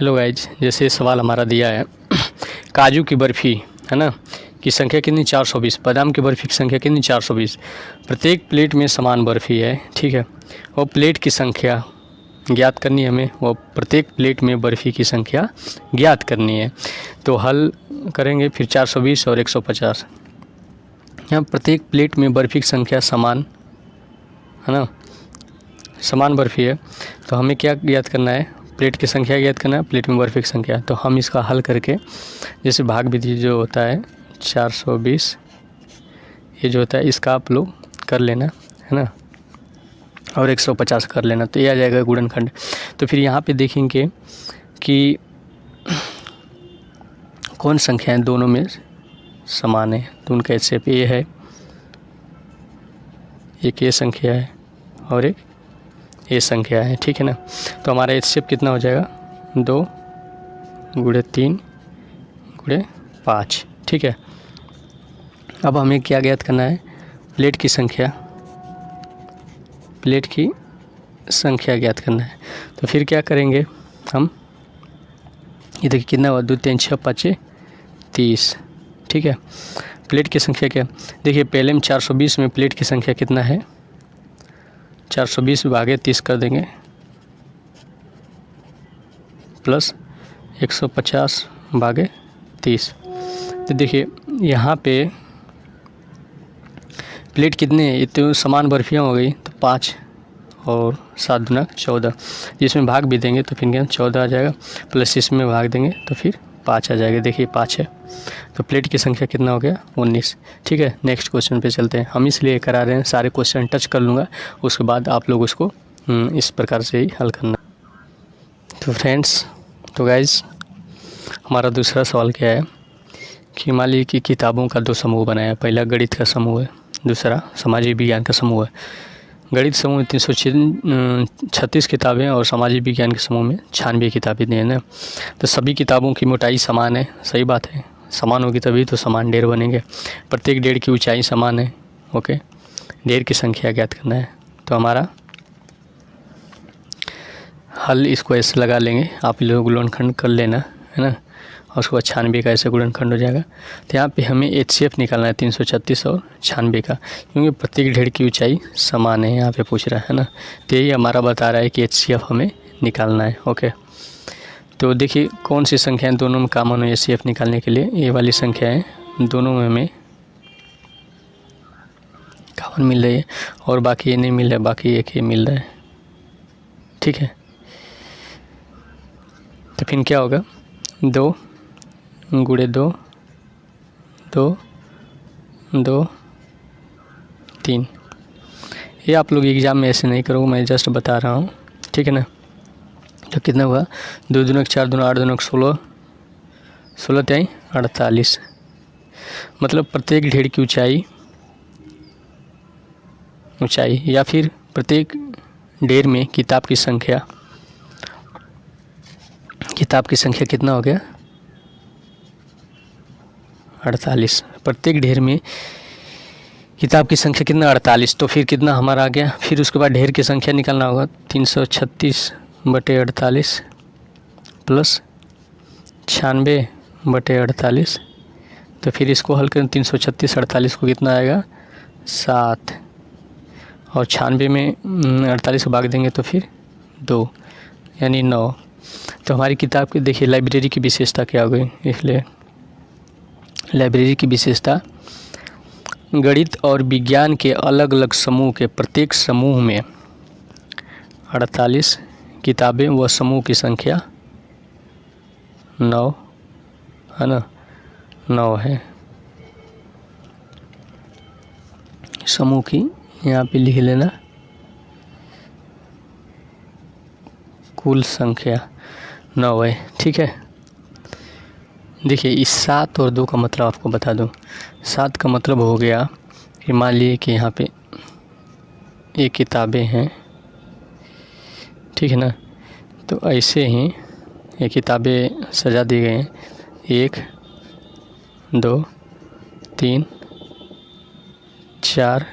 Hello guys, जैसे सवाल हमारा दिया है काजू की बर्फ़ी है ना की संख्या कितनी 420, बादाम की बर्फ़ी की संख्या कितनी 420। प्रत्येक प्लेट में समान बर्फ़ी है, ठीक है। और प्लेट की संख्या ज्ञात करनी है हमें, वो प्रत्येक प्लेट में बर्फ़ी की संख्या ज्ञात करनी है। तो हल करेंगे फिर 420 और 150। यहाँ प्रत्येक प्लेट में बर्फ़ी की संख्या समान है ना, समान बर्फ़ी है। तो हमें क्या ज्ञात करना है, प्लेट की संख्या ज्ञात करना है, प्लेट में बर्फ़ी की संख्या। तो हम इसका हल करके जैसे भाग विधि जो होता है 420 ये जो होता है इसका आप लोग कर लेना है ना, और 150 कर लेना, तो ये आ जाएगा गुणनखंड। तो फिर यहाँ पे देखेंगे कि कौन संख्याएं दोनों में समान है। तो उनका एचसीएफ ये है, एक ये संख्या है और एक ये संख्या है, ठीक है ना। तो हमारा एचसीएफ कितना हो जाएगा 2 × 3 × 5, ठीक है। अब हमें क्या ज्ञात करना है, प्लेट की संख्या, प्लेट की संख्या ज्ञात करना है। तो फिर क्या करेंगे हम, ये देखिए कितना हुआ 2 3 6 5 30, ठीक है। प्लेट की संख्या क्या, देखिए पहले में 420 में प्लेट की संख्या कितना है 420 भागे 30 कर देंगे प्लस 150 भागे 30। तो देखिए यहाँ पे प्लेट कितने हैं, इतने समान बर्फियाँ हो गई, तो 5 और 7 दूना 14, जिसमें भाग भी देंगे तो फिर 14 आ जाएगा, प्लस इसमें भाग देंगे तो फिर 5 आ जाएगा। देखिए 5 है, तो प्लेट की संख्या कितना हो गया 19, ठीक है। नेक्स्ट क्वेश्चन पे चलते हैं। हम इसलिए करा रहे हैं, सारे क्वेश्चन टच कर लूँगा, उसके बाद आप लोग उसको इस प्रकार से ही हल करना। तो फ्रेंड्स, तो गाइज़ हमारा दूसरा सवाल क्या है कि हिमालय की किताबों का 2 समूह बनाया। पहला गणित का समूह है, दूसरा सामाजिक विज्ञान का समूह है। गणित समूह में 336 किताबें और सामाजिक विज्ञान के समूह में 96 किताबें दी हैं ना। तो सभी किताबों की मोटाई समान है, सही बात है, समान होगी तभी तो समान ढेर बनेंगे। प्रत्येक ढेर की ऊंचाई समान है, ओके। ढेर की संख्या ज्ञात करना है, तो हमारा हल इसको ऐसे लगा लेंगे, आप लोग गुणनखंड कर लेना है ना, और उसको 96 का ऐसे गुणनखंड हो जाएगा। तो यहाँ पे हमें एचसीएफ निकालना है 336 और 96 का, क्योंकि प्रत्येक ढेर की ऊंचाई समान है, यहाँ पे पूछ रहा है ना। तो यही हमारा बता रहा है कि एचसीएफ हमें निकालना है, ओके। तो देखिए कौन सी संख्याएं दोनों में कॉमन है एचसीएफ निकालने के लिए, ये वाली संख्याएँ दोनों में हमें कॉमन मिल रही है, और बाकी ये नहीं मिल रहा है, बाकी एक ही मिल रहा है, ठीक है। तो फिर क्या होगा 2 × 2 2 2 3। ये आप लोग एग्ज़ाम में ऐसे नहीं करोगे, मैं जस्ट बता रहा हूँ, ठीक है ना। तो कितना हुआ 2 दूना 4 दूना 8 दूना 16, 16 3 48। मतलब प्रत्येक ढेर की ऊंचाई या फिर प्रत्येक ढेर में किताब की संख्या कितना हो गया 48। प्रत्येक ढेर में किताब की संख्या कितना 48, तो फिर कितना हमारा आ गया। फिर उसके बाद ढेर की संख्या निकालना होगा 336/48 प्लस 96/48। तो फिर इसको हल करें 336 48 को कितना आएगा 7, और 96 में 48 को भाग देंगे तो फिर 2 यानी 9। तो हमारी किताब की देखिए लाइब्रेरी की विशेषता क्या हो गई, इसलिए लाइब्रेरी की विशेषता गणित और विज्ञान के अलग अलग समूह के प्रत्येक समूह में 48 किताबें व समूह की संख्या 9 है ना, 9 है समूह की, यहाँ पे लिख लेना कुल संख्या 9 है, ठीक है। देखिए इस 7 और 2 का मतलब आपको बता दूं। 7 का मतलब हो गया कि मान लीजिए कि यहाँ पे ये किताबें हैं, ठीक है ना। तो ऐसे ही ये किताबें सजा दी गई हैं 1 2 3 4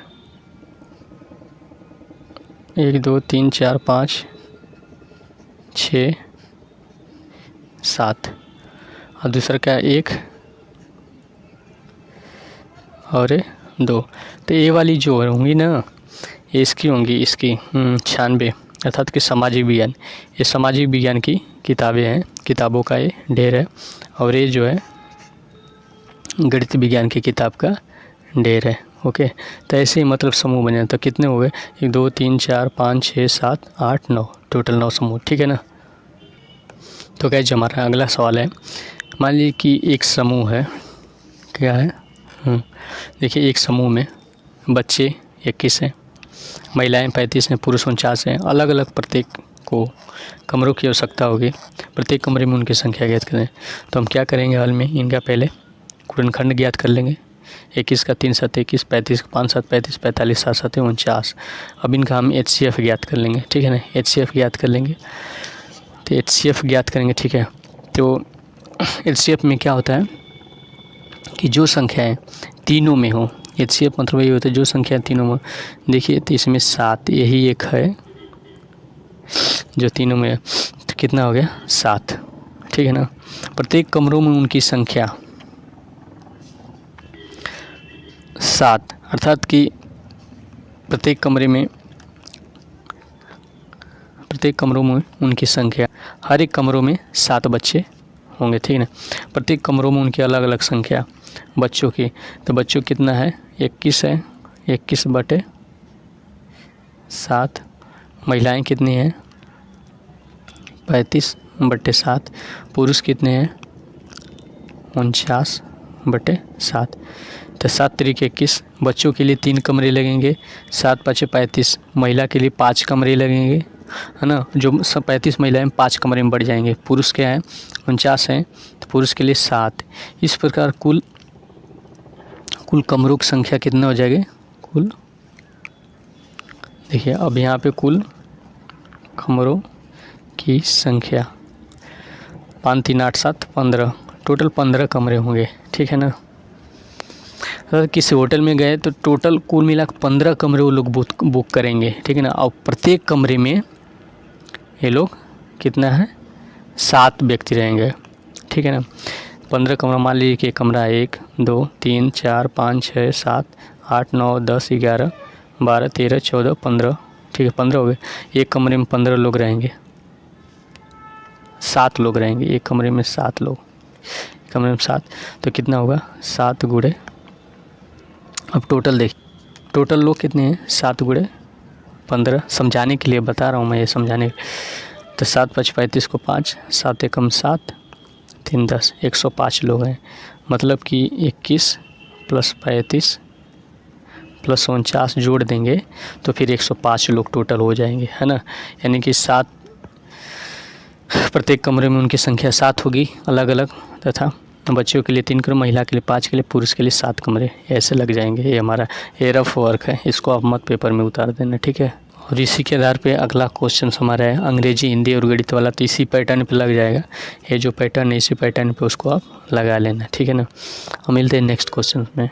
1 2 3 4 5 6 7 और दूसरा क्या 1 और 2। तो ये वाली जो होंगी ना ये इसकी होंगी, इसकी 96, अर्थात कि सामाजिक विज्ञान। ये सामाजिक विज्ञान की किताबें हैं, किताबों का ये ढेर है। और ये जो है गणित विज्ञान की किताब का ढेर है। ओके, तो ऐसे ही मतलब समूह बने। तो कितने हो गए 1 2 3 4 5 6 7 8 9, टोटल 9 समूह। ठीक है ना। तो क्या हमारा अगला सवाल है, मान लीजिए कि एक समूह है, क्या है देखिए एक समूह में बच्चे 21 हैं, महिलाएं 35 हैं, पुरुष 49 हैं। अलग अलग प्रत्येक को कमरों की आवश्यकता होगी, प्रत्येक कमरे में उनकी संख्या ज्ञात करें। तो हम क्या करेंगे, हाल में इनका पहले गुणनखंड ज्ञात कर लेंगे। 21 का 3 7 21, 35 का 5 7 35, 45 7 7 49। अब इनका हम HCF ज्ञात कर लेंगे। ठीक है ना, HCF ज्ञात कर लेंगे। तो HCF ज्ञात करेंगे। ठीक है, तो HCF में क्या होता है कि जो संख्याएं तीनों में हो, HCF मतलब ये होता है जो संख्या तीनों में। देखिए तो इसमें 7, यही एक है जो तीनों में है, तो कितना हो गया 7। ठीक है ना। प्रत्येक कमरों में उनकी संख्या 7, अर्थात कि प्रत्येक कमरों में उनकी संख्या, हर एक कमरों में 7 बच्चे होंगे। ठीक है ना। प्रत्येक कमरों में उनकी अलग अलग संख्या बच्चों की। तो बच्चों कितना है 21 है, 21/7। महिलाएं कितनी हैं 35/7। पुरुष कितने हैं 49/7। तो 7 तरीके 21। बच्चों के लिए 3 कमरे लगेंगे, 7 5 35। महिला के लिए 5 कमरे लगेंगे, है ना। जो सब 35 महिलाएं 5 कमरे में बढ़ जाएंगे। पुरुष क्या है 49 हैं, तो पुरुष के लिए 7। इस प्रकार कुल कमरों की संख्या कितना हो जाएगी, कुल देखिए अब यहाँ पे कुल कमरों की संख्या 5 3 8 7 15, टोटल 15 कमरे होंगे। ठीक है ना। अगर किसी होटल में गए तो टोटल कुल मिला 15 कमरे वो लोग बुक करेंगे। ठीक है ना। और प्रत्येक कमरे में ये लोग कितना है 7 व्यक्ति रहेंगे। ठीक है ना। 15 कमरा, मान लीजिए कि कमरा 1 2 3 4 5 6 7 8 9 10 11 12 13 14 15। ठीक है, 15 हो गए। एक कमरे में 15 लोग रहेंगे, 7 लोग रहेंगे एक कमरे में, 7 लोग कमरे में 7। तो कितना होगा 7 गुणे, अब टोटल देखिए टोटल लोग कितने हैं 7 गुणे 15। समझाने के लिए बता रहा हूँ मैं, ये समझाने। तो 7 5 35 को 5, 7 एकम 7 3 10, 105 लोग हैं। मतलब कि 21 + 35 + 49 जोड़ देंगे तो फिर 105 लोग टोटल हो जाएंगे, है ना। यानी कि 7 प्रत्येक कमरे में उनकी संख्या 7 होगी अलग अलग, तथा बच्चों के लिए 3 कमरे, महिला के लिए 5 के लिए, पुरुष के लिए 7 कमरे ऐसे लग जाएंगे। ये हमारा ये रफ वर्क है, इसको आप मत पेपर में उतार देना। ठीक है। और इसी के आधार पे अगला क्वेश्चन हमारा है अंग्रेजी, हिंदी और गणित वाला। तो इसी पैटर्न पे लग जाएगा, ये जो पैटर्न है इसी पैटर्न पे उसको आप लगा लेना। ठीक है ना। हम मिलते हैं नेक्स्ट क्वेश्चन में।